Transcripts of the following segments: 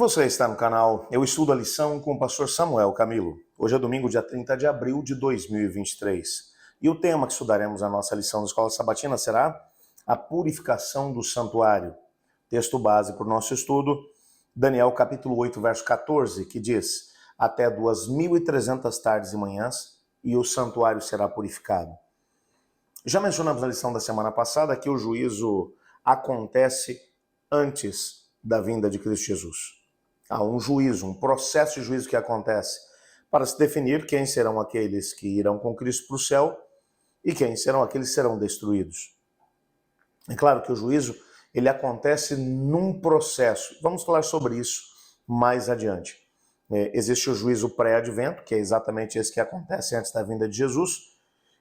Você está no canal Eu Estudo a Lição com o pastor Samuel Camilo. Hoje é domingo, dia 30 de abril de 2023. E o tema que estudaremos na nossa lição da Escola Sabatina será a purificação do santuário. Texto base para o nosso estudo, Daniel capítulo 8, verso 14, que diz: até 2.300 tardes e manhãs e o santuário será purificado. Já mencionamos na lição da semana passada que o juízo acontece antes da vinda de Cristo Jesus. Há um juízo, um processo de juízo que acontece para se definir quem serão aqueles que irão com Cristo para o céu e quem serão aqueles que serão destruídos. É claro que o juízo ele acontece num processo. Vamos falar sobre isso mais adiante. Existe o juízo pré-advento, que é exatamente esse que acontece antes da vinda de Jesus.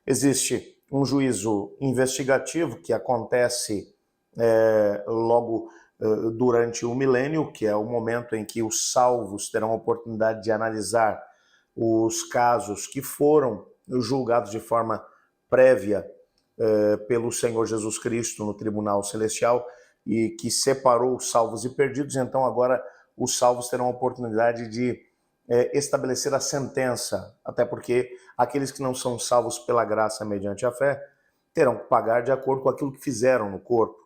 Existe um juízo investigativo que acontece logo durante o milênio, que é o momento em que os salvos terão a oportunidade de analisar os casos que foram julgados de forma prévia pelo Senhor Jesus Cristo no tribunal celestial e que separou os salvos e perdidos. Então agora os salvos terão a oportunidade de estabelecer a sentença, até porque aqueles que não são salvos pela graça mediante a fé terão que pagar de acordo com aquilo que fizeram no corpo.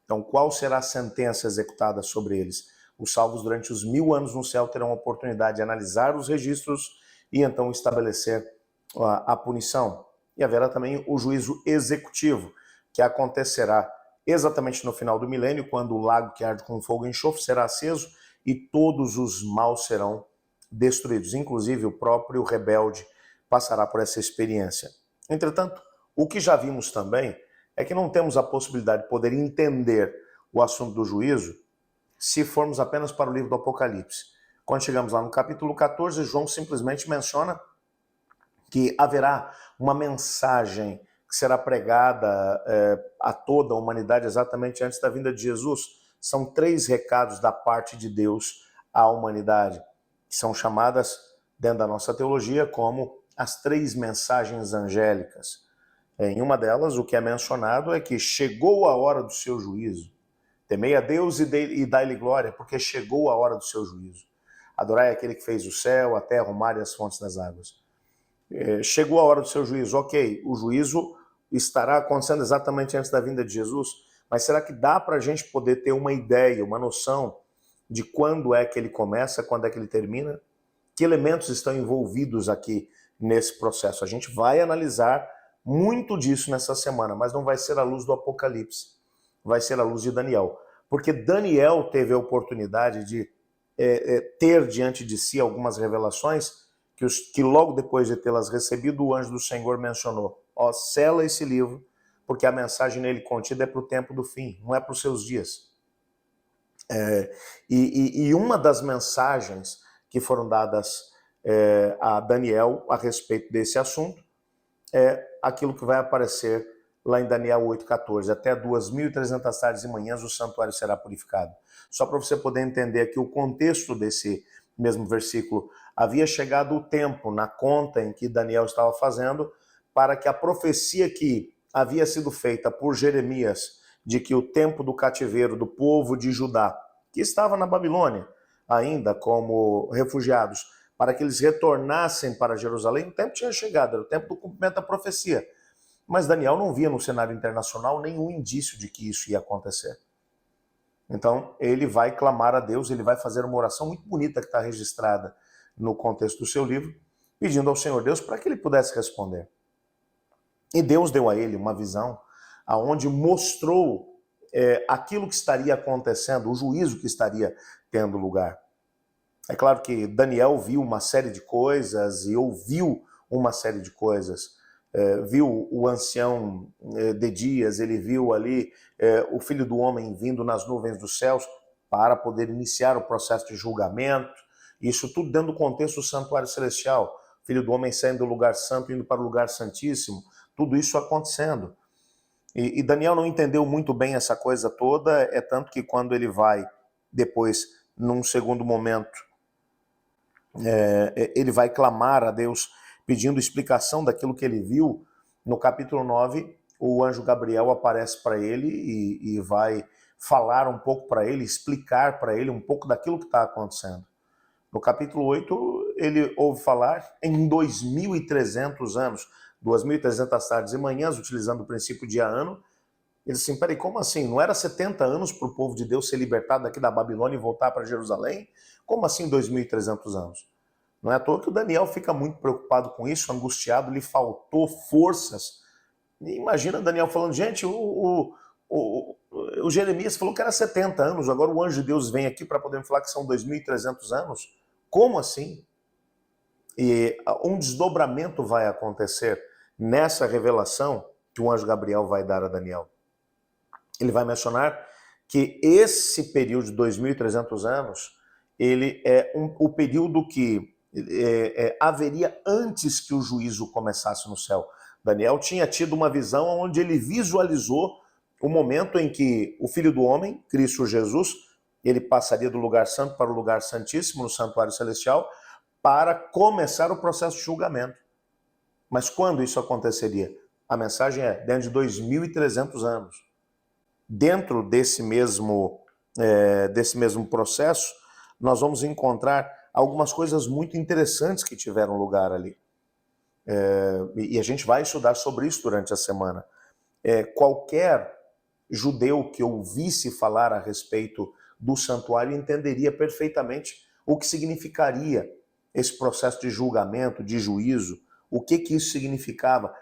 Então, qual será a sentença executada sobre eles? Os salvos durante os 1000 anos no céu terão a oportunidade de analisar os registros e então estabelecer a punição. E haverá também o juízo executivo, que acontecerá exatamente no final do milênio, quando o lago que arde com fogo e enxofre será aceso e todos os maus serão destruídos. Inclusive o próprio rebelde passará por essa experiência. Entretanto, o que já vimos também é que não temos a possibilidade de poder entender o assunto do juízo se formos apenas para o livro do Apocalipse. Quando chegamos lá no capítulo 14, João simplesmente menciona que haverá uma mensagem que será pregada a toda a humanidade exatamente antes da vinda de Jesus. São 3 recados da parte de Deus à humanidade, que são chamadas, dentro da nossa teologia, como as 3 mensagens angélicas. Em uma delas, o que é mencionado é que chegou a hora do seu juízo. Temei a Deus e dai-lhe glória, porque chegou a hora do seu juízo. Adorai aquele que fez o céu, a terra, o mar e as fontes das águas. Chegou a hora do seu juízo. Ok, o juízo estará acontecendo exatamente antes da vinda de Jesus, mas será que dá para a gente poder ter uma ideia, uma noção de quando é que ele começa, quando é que ele termina? Que elementos estão envolvidos aqui nesse processo? A gente vai analisar muito disso nessa semana, mas não vai ser à luz do Apocalipse, vai ser à luz de Daniel. Porque Daniel teve a oportunidade de ter diante de si algumas revelações que logo depois de tê-las recebido, o anjo do Senhor mencionou: ó, sela esse livro, porque a mensagem nele contida é para o tempo do fim, não é para os seus dias. E uma das mensagens que foram dadas a Daniel a respeito desse assunto é aquilo que vai aparecer lá em Daniel 8,14. Até 2.300 tardes e manhãs o santuário será purificado. Só para você poder entender aqui o contexto desse mesmo versículo. Havia chegado o tempo, na conta em que Daniel estava fazendo, para que a profecia que havia sido feita por Jeremias, de que o tempo do cativeiro do povo de Judá, que estava na Babilônia ainda como refugiados, para que eles retornassem para Jerusalém, o tempo tinha chegado, era o tempo do cumprimento da profecia. Mas Daniel não via no cenário internacional nenhum indício de que isso ia acontecer. Então, ele vai clamar a Deus, ele vai fazer uma oração muito bonita que está registrada no contexto do seu livro, pedindo ao Senhor Deus para que ele pudesse responder. E Deus deu a ele uma visão aonde mostrou aquilo que estaria acontecendo, o juízo que estaria tendo lugar. É claro que Daniel viu uma série de coisas e ouviu uma série de coisas. Viu o ancião de dias, ele viu ali o Filho do Homem vindo nas nuvens dos céus para poder iniciar o processo de julgamento. Isso tudo dentro do contexto do santuário celestial. O Filho do Homem saindo do lugar santo, indo para o lugar santíssimo. Tudo isso acontecendo. E Daniel não entendeu muito bem essa coisa toda, é tanto que quando ele vai depois, num segundo momento, ele vai clamar a Deus pedindo explicação daquilo que ele viu. No capítulo 9, o anjo Gabriel aparece para ele e vai falar um pouco para ele, explicar para ele um pouco daquilo que está acontecendo. No capítulo 8, ele ouve falar em 2.300 anos, 2.300 tardes e manhãs, utilizando o princípio dia-ano. Ele disse assim, peraí, como assim? Não era 70 anos para o povo de Deus ser libertado daqui da Babilônia e voltar para Jerusalém? Como assim 2.300 anos? Não é à toa que o Daniel fica muito preocupado com isso, angustiado, lhe faltou forças. E imagina Daniel falando, gente, o Jeremias falou que era 70 anos, agora o anjo de Deus vem aqui para poder me falar que são 2.300 anos? Como assim? E um desdobramento vai acontecer nessa revelação que o anjo Gabriel vai dar a Daniel. Ele vai mencionar que esse período de 2.300 anos, ele é o período que haveria antes que o juízo começasse no céu. Daniel tinha tido uma visão onde ele visualizou o momento em que o Filho do Homem, Cristo Jesus, ele passaria do lugar santo para o lugar santíssimo, no santuário celestial, para começar o processo de julgamento. Mas quando isso aconteceria? A mensagem é dentro de 2.300 anos. Dentro desse mesmo processo, nós vamos encontrar algumas coisas muito interessantes que tiveram lugar ali. E a gente vai estudar sobre isso durante a semana. Qualquer judeu que ouvisse falar a respeito do santuário entenderia perfeitamente o que significaria esse processo de julgamento, de juízo, o que isso significava,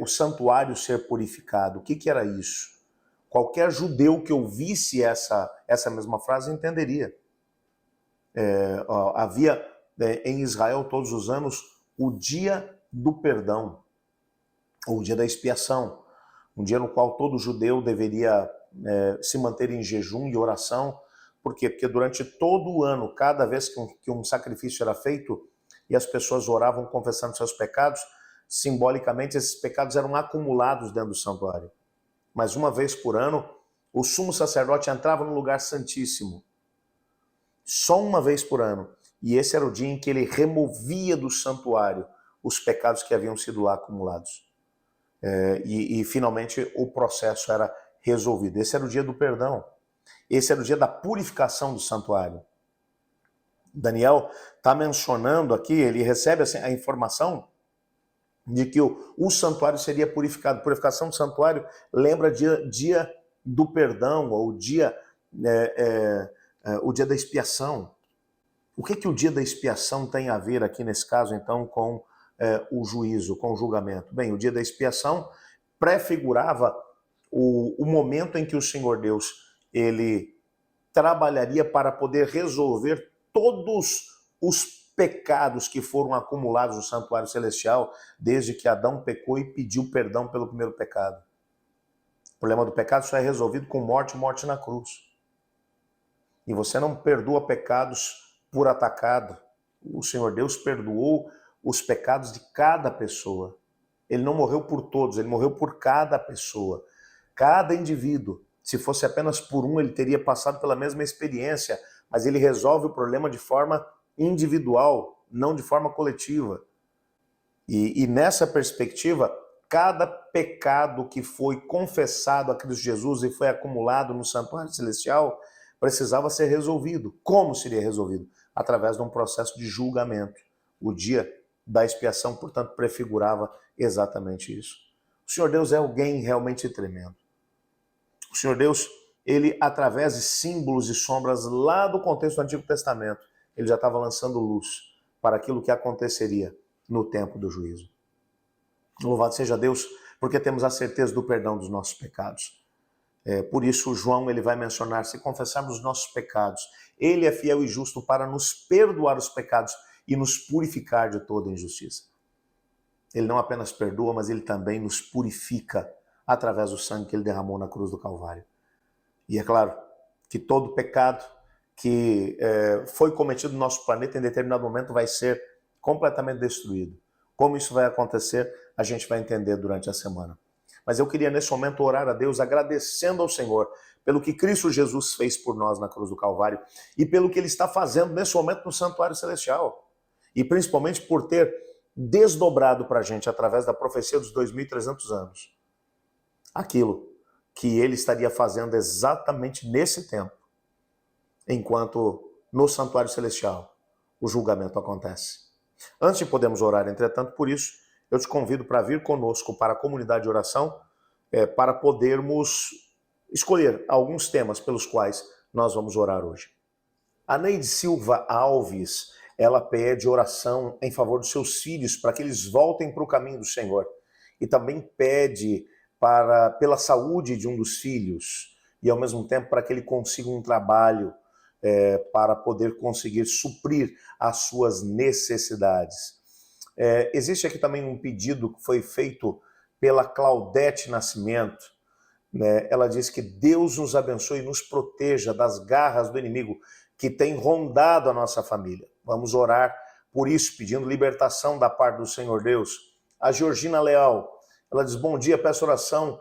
o santuário ser purificado, o que era isso? Qualquer judeu que ouvisse essa mesma frase entenderia. Havia em Israel todos os anos o dia do perdão, ou o dia da expiação, um dia no qual todo judeu deveria se manter em jejum e oração. Por quê? Porque durante todo o ano, cada vez que um sacrifício era feito e as pessoas oravam confessando seus pecados, simbolicamente esses pecados eram acumulados dentro do santuário. Mas uma vez por ano, o sumo sacerdote entrava no lugar santíssimo. Só uma vez por ano. E esse era o dia em que ele removia do santuário os pecados que haviam sido lá acumulados. E finalmente o processo era resolvido. Esse era o dia do perdão. Esse era o dia da purificação do santuário. Daniel está mencionando aqui, ele recebe a informação de que o santuário seria purificado. Purificação do santuário lembra dia do perdão, ou o dia da expiação. O que o dia da expiação tem a ver aqui nesse caso, então, com o juízo, com o julgamento? Bem, o dia da expiação prefigurava o momento em que o Senhor Deus ele trabalharia para poder resolver todos os pecados que foram acumulados no santuário celestial desde que Adão pecou e pediu perdão pelo primeiro pecado. O problema do pecado só é resolvido com morte na cruz. E você não perdoa pecados por atacado. O Senhor Deus perdoou os pecados de cada pessoa. Ele não morreu por todos, ele morreu por cada pessoa. Cada indivíduo. Se fosse apenas por um, ele teria passado pela mesma experiência, mas ele resolve o problema de forma individual, não de forma coletiva. E nessa perspectiva, cada pecado que foi confessado a Cristo Jesus e foi acumulado no santuário celestial precisava ser resolvido. Como seria resolvido? Através de um processo de julgamento. O dia da expiação, portanto, prefigurava exatamente isso. O Senhor Deus é alguém realmente tremendo. O Senhor Deus, ele, através de símbolos e sombras lá do contexto do Antigo Testamento, ele já estava lançando luz para aquilo que aconteceria no tempo do juízo. Louvado seja Deus, porque temos a certeza do perdão dos nossos pecados. Por isso, João ele vai mencionar, se confessarmos os nossos pecados, ele é fiel e justo para nos perdoar os pecados e nos purificar de toda injustiça. Ele não apenas perdoa, mas ele também nos purifica através do sangue que ele derramou na cruz do Calvário. E é claro que todo pecado que foi cometido no nosso planeta em determinado momento vai ser completamente destruído. Como isso vai acontecer, a gente vai entender durante a semana. Mas eu queria nesse momento orar a Deus agradecendo ao Senhor pelo que Cristo Jesus fez por nós na cruz do Calvário e pelo que ele está fazendo nesse momento no santuário celestial. E principalmente por ter desdobrado para a gente, através da profecia dos 2.300 anos, aquilo que ele estaria fazendo exatamente nesse tempo, enquanto no santuário celestial o julgamento acontece. Antes de podermos orar, entretanto, por isso, eu te convido para vir conosco para a comunidade de oração, para podermos escolher alguns temas pelos quais nós vamos orar hoje. A Neide Silva Alves, ela pede oração em favor dos seus filhos, para que eles voltem para o caminho do Senhor. E também pede pela saúde de um dos filhos, e ao mesmo tempo para que ele consiga um trabalho, para poder conseguir suprir as suas necessidades. Existe aqui também um pedido que foi feito pela Claudete Nascimento, né? Ela diz que Deus nos abençoe e nos proteja das garras do inimigo que tem rondado a nossa família. Vamos orar por isso, pedindo libertação da parte do Senhor Deus. A Georgina Leal, ela diz, bom dia, peço oração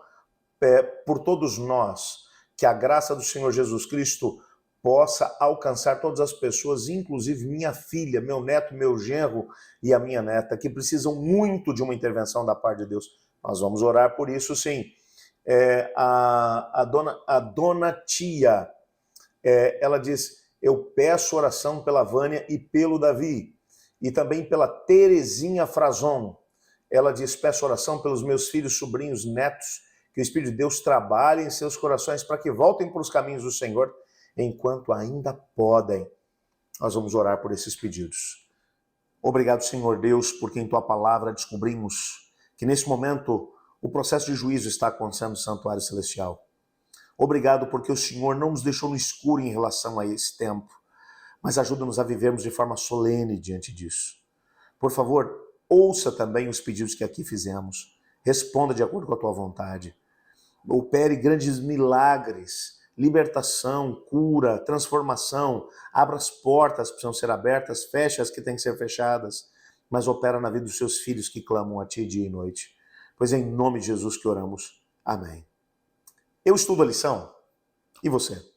por todos nós, que a graça do Senhor Jesus Cristo possa alcançar todas as pessoas, inclusive minha filha, meu neto, meu genro e a minha neta, que precisam muito de uma intervenção da parte de Deus. Nós vamos orar por isso, sim. A dona Tia, ela diz, eu peço oração pela Vânia e pelo Davi, e também pela Terezinha Frazon. Ela diz, peço oração pelos meus filhos, sobrinhos, netos, que o Espírito de Deus trabalhe em seus corações para que voltem para os caminhos do Senhor, enquanto ainda podem. Nós vamos orar por esses pedidos. Obrigado, Senhor Deus, porque em Tua palavra descobrimos que nesse momento o processo de juízo está acontecendo no santuário celestial. Obrigado porque o Senhor não nos deixou no escuro em relação a esse tempo, mas ajuda-nos a vivermos de forma solene diante disso. Por favor, ouça também os pedidos que aqui fizemos. Responda de acordo com a Tua vontade. Opere grandes milagres, libertação, cura, transformação. Abra as portas que precisam ser abertas, feche as que têm que ser fechadas, mas opera na vida dos seus filhos que clamam a Ti dia e noite. Pois é em nome de Jesus que oramos. Amém. Eu estudo a lição. E você?